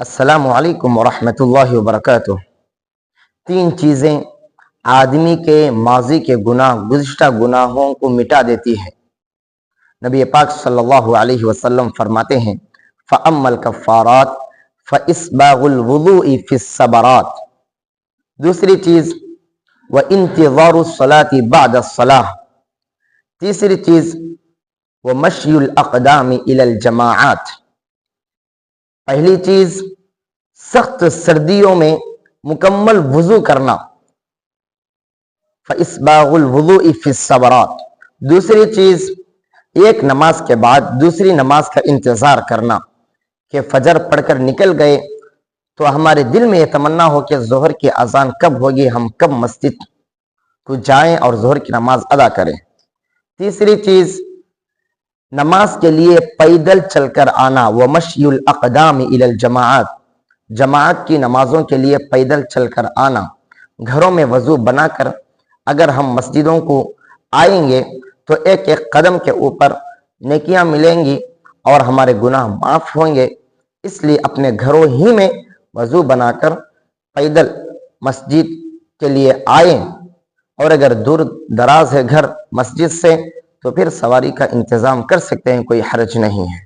السلام علیکم ورحمۃ اللہ وبرکاتہ۔ تین چیزیں آدمی کے ماضی کے گناہ، گزشتہ گناہوں کو مٹا دیتی ہے۔ نبی پاک صلی اللہ علیہ وسلم فرماتے ہیں فَأَمَّا الْكَفَّارَاتُ فَإِسْبَاغُ الْوُضُوءِ فِي الصَّبَرَاتِ۔ دوسری چیز وَإِنْتِظَارُ الصَّلَاةِ بَعْدَ الصَّلَاةِ۔ تیسری چیز وَمَشْيُ الْأَقْدَامِ إِلَى الْجَمَاعَاتِ۔ پہلی چیز سخت سردیوں میں مکمل وضو کرنا، فَإِسْبَاغُ الْوُضُوءِ فِي الصَّبَرَاتِ۔ دوسری چیز ایک نماز کے بعد دوسری نماز کا انتظار کرنا کہ فجر پڑھ کر نکل گئے تو ہمارے دل میں یہ تمنا ہو کہ ظہر کی اذان کب ہوگی، ہم کب مسجد کو جائیں اور ظہر کی نماز ادا کریں۔ تیسری چیز نماز کے لیے پیدل چل کر آنا، وَمَشْيُ الْأَقْدَامِ إِلَى الْجَمَاعَاتِ۔ جماعت کی نمازوں کے لیے پیدل چل کر آنا۔ گھروں میں وضو بنا کر اگر ہم مسجدوں کو آئیں گے تو ایک ایک قدم کے اوپر نیکیاں ملیں گی اور ہمارے گناہ معاف ہوں گے۔ اس لیے اپنے گھروں ہی میں وضو بنا کر پیدل مسجد کے لیے آئیں، اور اگر دور دراز ہے گھر مسجد سے تو پھر سواری کا انتظام کر سکتے ہیں، کوئی حرج نہیں ہے۔